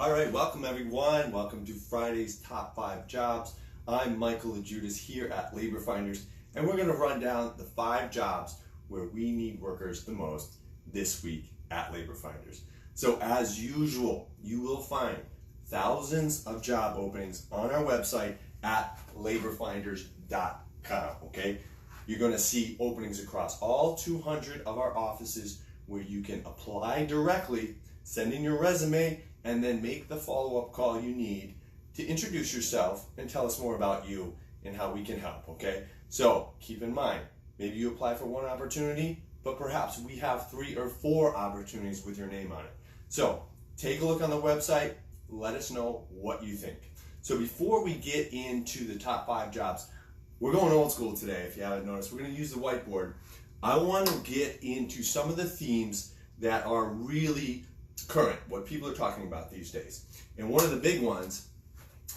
All right, welcome everyone. Welcome to Friday's Top 5 Jobs. I'm Michael Ajudas here at Labor Finders, and we're going to run down the 5 jobs where we need workers the most this week at Labor Finders. So as usual, you will find thousands of job openings on our website at laborfinders.com, okay? You're going to see openings across all 200 of our offices where you can apply directly, send in your resume, and then make the follow-up call you need to introduce yourself and tell us more about you and how we can help, okay? So keep in mind, maybe you apply for one opportunity, but perhaps we have 3 or 4 opportunities with your name on it. So take a look on the website, let us know what you think. So before we get into the top 5 jobs, we're going old school today, if you haven't noticed. We're going to use the whiteboard. I want to get into some of the themes that are really current, what people are talking about these days. And one of the big ones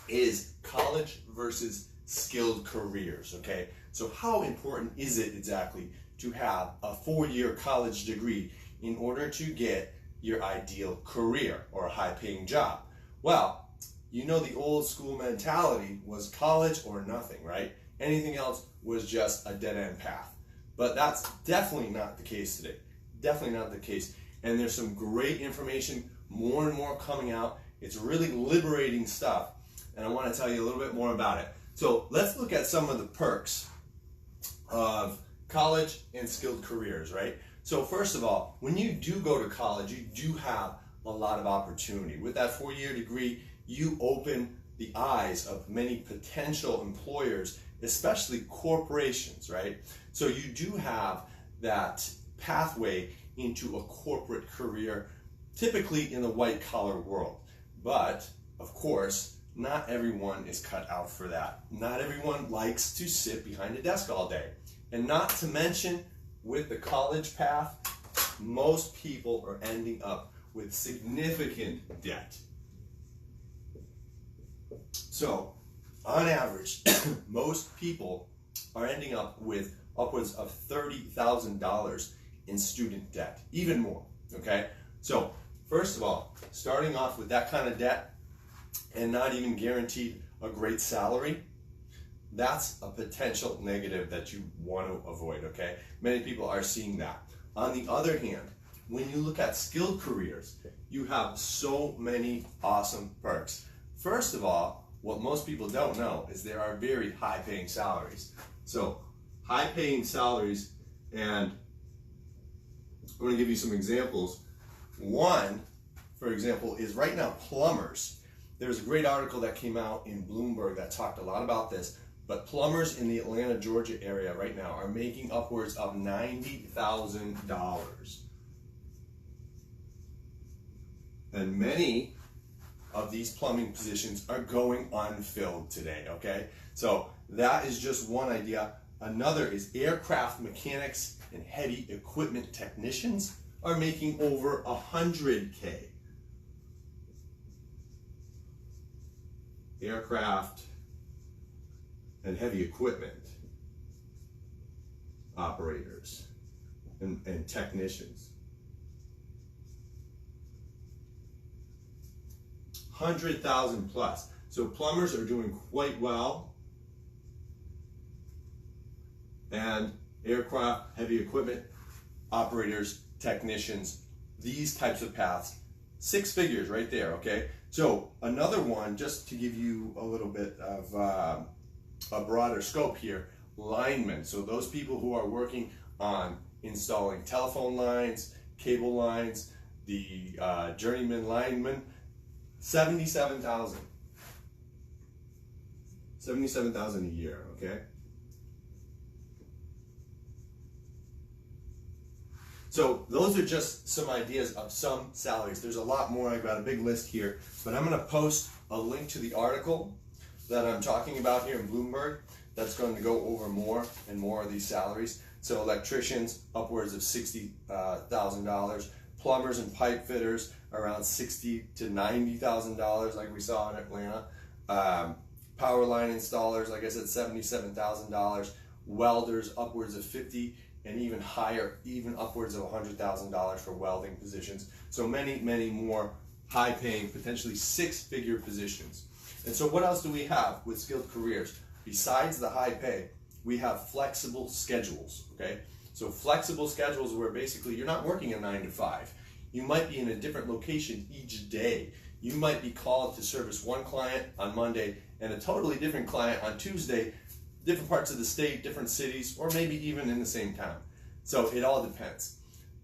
is college versus skilled careers, okay? So how important is it exactly to have a 4-year college degree in order to get your ideal career or a high-paying job? Well, you know the old school mentality was college or nothing, right? Anything else was just a dead-end path. But that's definitely not the case today. Definitely not the case. And there's some great information, more and more coming out. It's really liberating stuff, and I want to tell you a little bit more about it. So let's look at some of the perks of college and skilled careers, right? So first of all, when you do go to college, you do have a lot of opportunity. With that 4-year degree, you open the eyes of many potential employers, especially corporations, right? So you do have that pathway into a corporate career, typically in the white-collar world. But, of course, not everyone is cut out for that. Not everyone likes to sit behind a desk all day. And not to mention, with the college path, most people are ending up with significant debt. So, on average, most people are ending up with upwards of $30,000 in student debt, even more, okay? So, first of all, starting off with that kind of debt and not even guaranteed a great salary, that's a potential negative that you want to avoid, okay? Many people are seeing that. On the other hand, when you look at skilled careers, you have so many awesome perks. First of all, what most people don't know is there are very high-paying salaries. So, high-paying salaries, and I'm going to give you some examples. One, for example, is right now plumbers. There's a great article that came out in Bloomberg that talked a lot about this, but plumbers in the Atlanta, Georgia area right now are making upwards of $90,000. And many of these plumbing positions are going unfilled today, okay? So that is just one idea. Another is aircraft mechanics and heavy equipment technicians are making over $100K. Aircraft and heavy equipment operators and technicians. 100,000 plus. So plumbers are doing quite well. And aircraft, heavy equipment operators, technicians, these types of paths, 6 figures right there, okay? So another one, just to give you a little bit of a broader scope here, linemen. So those people who are working on installing telephone lines, cable lines, the journeyman linemen, 77,000. 77,000 a year, okay? So those are just some ideas of some salaries. There's a lot more. I've got a big list here, but I'm going to post a link to the article that I'm talking about here in Bloomberg that's going to go over more and more of these salaries. So electricians, upwards of $60,000. Plumbers and pipe fitters, around $60,000 to $90,000, like we saw in Atlanta. Power line installers, like I said, $77,000. Welders, upwards of $50,000. And even higher, even upwards of $100,000 for welding positions. So many, many more high paying, potentially six-figure positions. And so what else do we have with skilled careers? Besides the high pay, we have flexible schedules, okay? So flexible schedules where basically you're not working a 9 to 5. You might be in a different location each day. You might be called to service one client on Monday and a totally different client on Tuesday, different parts of the state, different cities, or maybe even in the same town. So it all depends.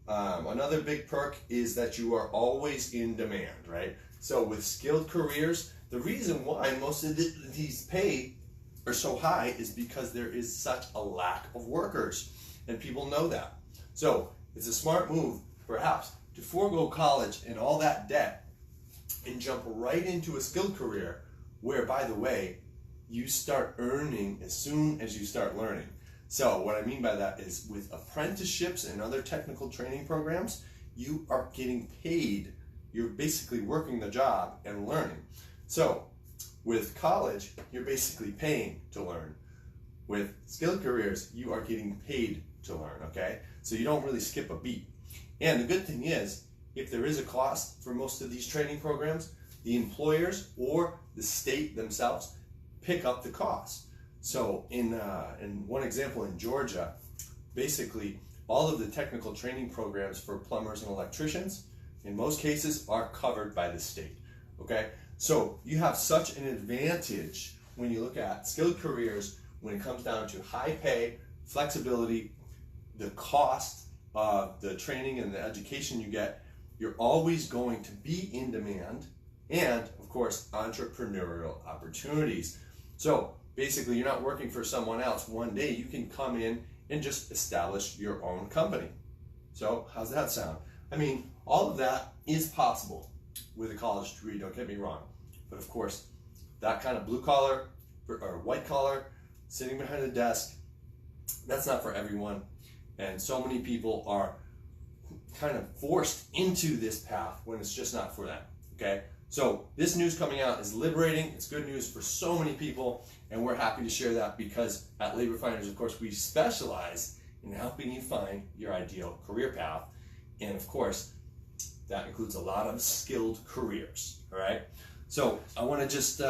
Another big perk is that you are always in demand, right? So with skilled careers, the reason why most of these pay are so high is because there is such a lack of workers, and people know that. So it's a smart move, perhaps, to forego college and all that debt and jump right into a skilled career where, by the way, you start earning as soon as you start learning. So what I mean by that is with apprenticeships and other technical training programs, you are getting paid. You're basically working the job and learning. So with college, you're basically paying to learn. With skilled careers, you are getting paid to learn, okay? So you don't really skip a beat. And the good thing is, if there is a cost for most of these training programs, the employers or the state themselves pick up the cost. So in one example in Georgia, basically all of the technical training programs for plumbers and electricians, in most cases, are covered by the state, okay? So you have such an advantage when you look at skilled careers when it comes down to high pay, flexibility, the cost of the training and the education you get. You're always going to be in demand, and of course, entrepreneurial opportunities. So basically, you're not working for someone else. One day you can come in and just establish your own company. So how's that sound? I mean, all of that is possible with a college degree, don't get me wrong. But of course, that kind of blue collar or white collar, sitting behind a desk, that's not for everyone. And so many people are kind of forced into this path when it's just not for them, okay? So this news coming out is liberating. It's good news for so many people, and we're happy to share that because at Labor Finders, of course, we specialize in helping you find your ideal career path. And of course, that includes a lot of skilled careers, all right? So I want to just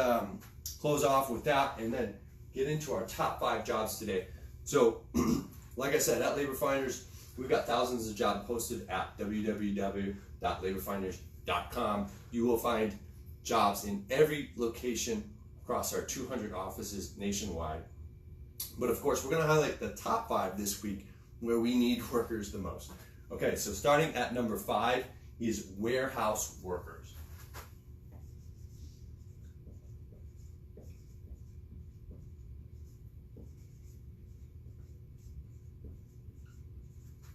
close off with that and then get into our top 5 jobs today. So like I said, at Labor Finders, we've got thousands of jobs posted at www.laborfinders.com. You will find jobs in every location across our 200 offices nationwide. But of course, we're going to highlight the top 5 this week where we need workers the most. Okay, so starting at number 5 is warehouse workers.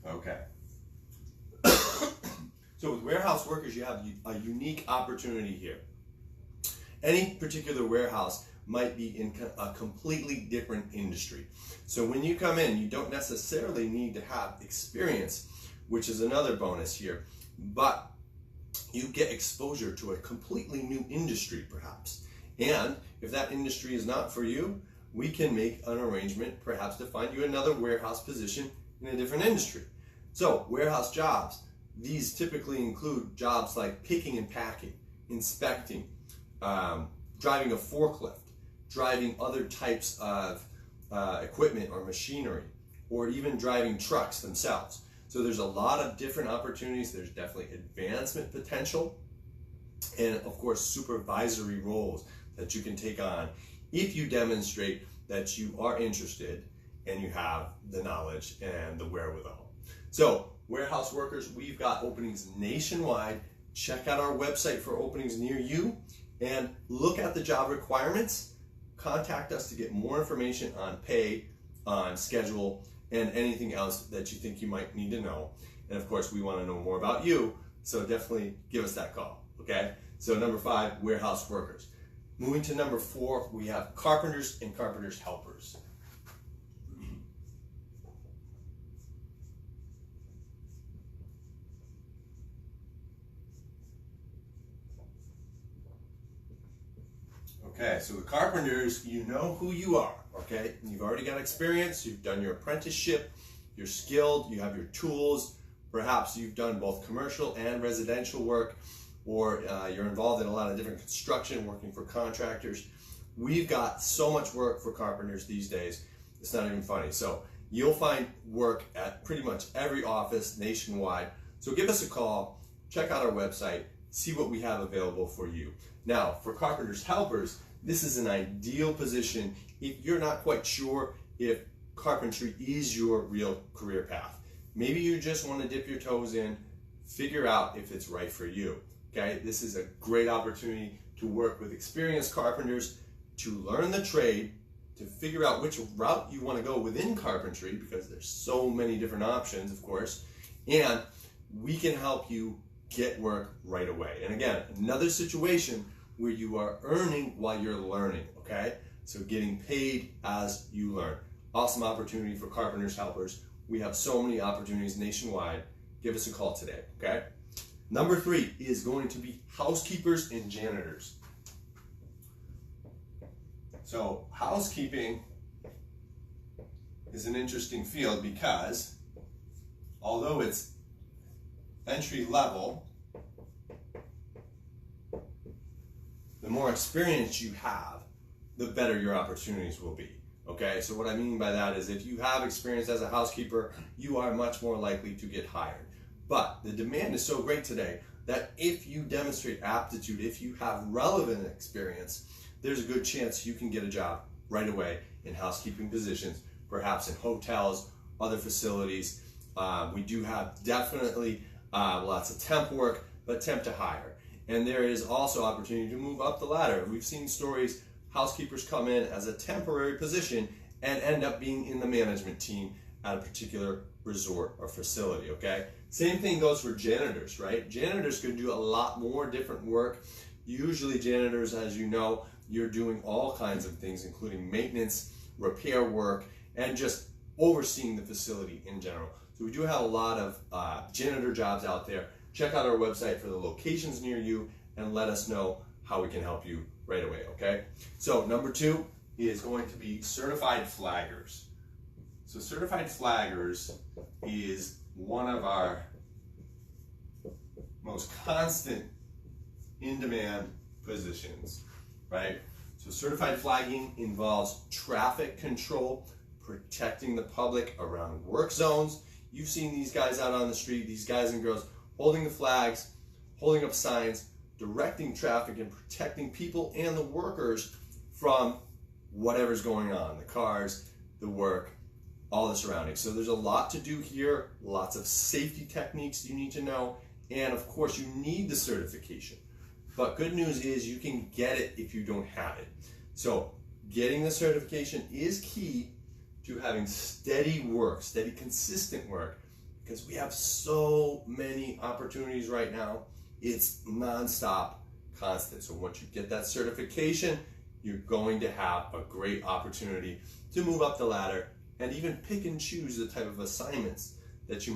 Okay. So with warehouse workers, you have a unique opportunity here. Any particular warehouse might be in a completely different industry. So when you come in, you don't necessarily need to have experience, which is another bonus here, but you get exposure to a completely new industry perhaps. And if that industry is not for you, we can make an arrangement perhaps to find you another warehouse position in a different industry. So warehouse jobs, these typically include jobs like picking and packing, inspecting, driving a forklift, driving other types of equipment or machinery, or even driving trucks themselves. So there's a lot of different opportunities. There's definitely advancement potential, and of course supervisory roles that you can take on if you demonstrate that you are interested and you have the knowledge and the wherewithal. So warehouse workers, we've got openings nationwide. Check out our website for openings near you and look at the job requirements. Contact us to get more information on pay, on schedule, and anything else that you think you might need to know. And of course, we want to know more about you, so definitely give us that call, okay? So number 5, warehouse workers. Moving to number 4, we have carpenters and carpenters helpers. Okay, so the carpenters, you know who you are, okay? You've already got experience, you've done your apprenticeship, you're skilled, you have your tools, perhaps you've done both commercial and residential work. or you're involved in a lot of different construction, working for contractors, we've got so much work for carpenters these days, it's not even funny. So you'll find work at pretty much every office nationwide. So give us a call, check out our website, see what we have available for you. Now, for carpenters helpers, this is an ideal position if you're not quite sure if carpentry is your real career path. Maybe you just want to dip your toes in, figure out if it's right for you. Okay, this is a great opportunity to work with experienced carpenters, to learn the trade, to figure out which route you want to go within carpentry, because there's so many different options, of course, and we can help you get work right away. And again, another situation where you are earning while you're learning, okay? So getting paid as you learn. Awesome opportunity for carpenters helpers. We have so many opportunities nationwide. Give us a call today, okay? Number 3 is going to be housekeepers and janitors. So housekeeping is an interesting field because although it's entry level, the more experience you have, the better your opportunities will be. Okay, so what I mean by that is if you have experience as a housekeeper, you are much more likely to get hired. But the demand is so great today that if you demonstrate aptitude, if you have relevant experience, there's a good chance you can get a job right away in housekeeping positions, perhaps in hotels, other facilities. We do have definitely lots of temp work, but temp to hire. And there is also opportunity to move up the ladder. We've seen stories, housekeepers come in as a temporary position and end up being in the management team at a particular resort or facility, okay? Same thing goes for janitors, right? Janitors can do a lot more different work. Usually janitors, as you know, you're doing all kinds of things, including maintenance, repair work, and just overseeing the facility in general. So we do have a lot of janitor jobs out there. Check out our website for the locations near you and let us know how we can help you right away, okay? So number 2 is going to be certified flaggers. So certified flaggers is one of our most constant in-demand positions, right? So certified flagging involves traffic control, protecting the public around work zones. You've seen these guys out on the street, these guys and girls holding the flags, holding up signs, directing traffic and protecting people and the workers from whatever's going on, the cars, the work, all the surroundings. So there's a lot to do here, lots of safety techniques you need to know, and of course you need the certification. But good news is you can get it if you don't have it. So getting the certification is key to having steady work, steady, consistent work, because we have so many opportunities right now. It's nonstop, constant. So once you get that certification, you're going to have a great opportunity to move up the ladder and even pick and choose the type of assignments that you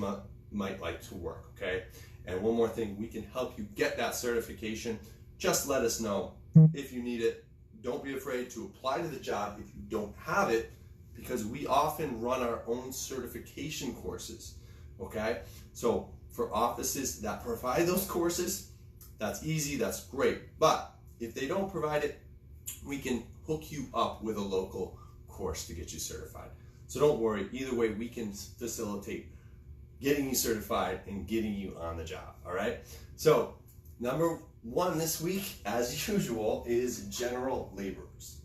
might like to work, okay? And one more thing, we can help you get that certification. Just let us know if you need it. Don't be afraid to apply to the job if you don't have it, because we often run our own certification courses, okay? So for offices that provide those courses, that's easy, that's great. But if they don't provide it, we can hook you up with a local course to get you certified. So don't worry, either way we can facilitate getting you certified and getting you on the job, all right? So number 1 this week, as usual, is general laborers.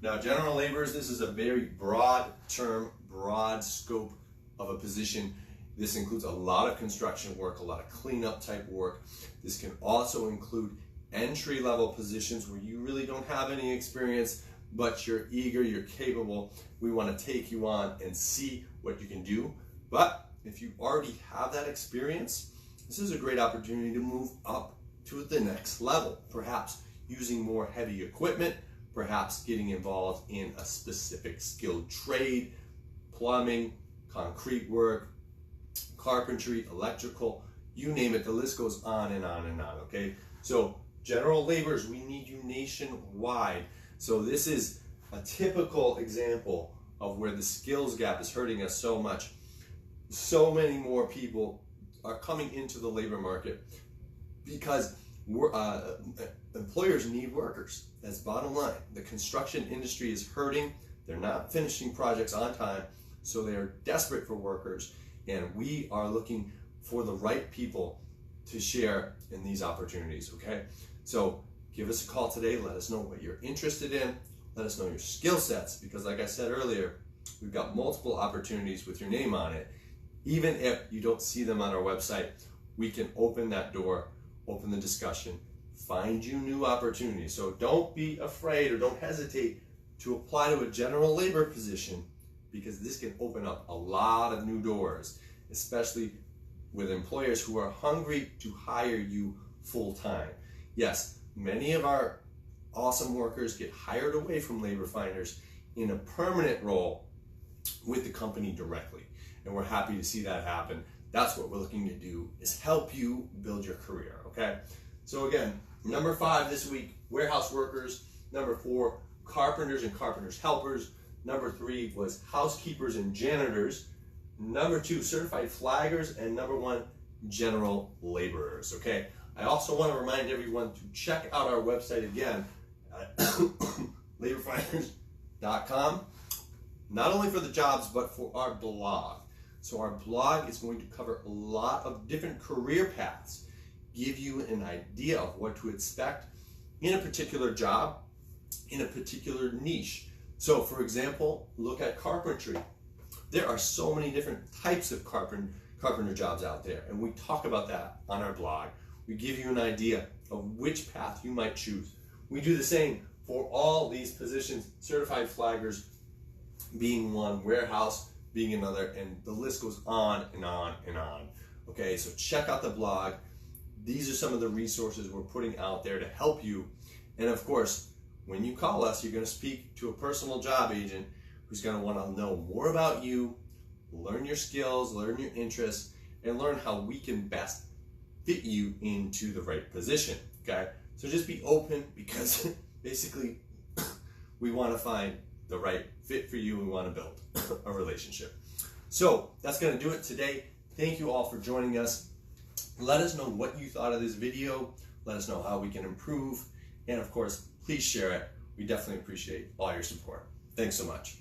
Now, general laborers, this is a very broad term, broad scope of a position. This includes a lot of construction work, a lot of cleanup type work. This can also include entry-level positions where you really don't have any experience, but you're eager, you're capable. We want to take you on and see what you can do. But if you already have that experience, this is a great opportunity to move up to the next level, perhaps using more heavy equipment, perhaps getting involved in a specific skilled trade, plumbing, concrete work, carpentry, electrical, you name it, the list goes on and on and on, okay? So general laborers, we need you nationwide. So this is a typical example of where the skills gap is hurting us so much. So many more people are coming into the labor market because employers need workers. That's bottom line. The construction industry is hurting. They're not finishing projects on time, so they're desperate for workers, and we are looking for the right people to share in these opportunities, okay? So give us a call today. Let us know what you're interested in. Let us know your skill sets, because like I said earlier, we've got multiple opportunities with your name on it. Even if you don't see them on our website, we can open that door, open the discussion, find you new opportunities. So don't be afraid or don't hesitate to apply to a general labor position, because this can open up a lot of new doors, especially with employers who are hungry to hire you full time. Yes, many of our awesome workers get hired away from labor finders in a permanent role with the company directly, and we're happy to see that happen. That's what we're looking to do, is help you build your career, okay? So again, number 5 this week, warehouse workers. Number 4, carpenters and carpenters helpers. Number 3 was housekeepers and janitors. Number 2, certified flaggers. And number 1, general laborers, okay? I also want to remind everyone to check out our website again at laborfinders.com, not only for the jobs, but for our blog. So our blog is going to cover a lot of different career paths, give you an idea of what to expect in a particular job, in a particular niche. So for example, look at carpentry. There are so many different types of carpenter jobs out there, and we talk about that on our blog. We give you an idea of which path you might choose. We do the same for all these positions, certified flaggers being one, warehouse being another, and the list goes on and on and on. Okay, so check out the blog. These are some of the resources we're putting out there to help you. And of course, when you call us, you're going to speak to a personal job agent who's going to want to know more about you, learn your skills, learn your interests, and learn how we can best fit you into the right position, okay? So just be open, because basically we want to find the right fit for you. We want to build a relationship. So that's going to do it today. Thank you all for joining us. Let us know what you thought of this video. Let us know how we can improve. And of course, please share it. We definitely appreciate all your support. Thanks so much.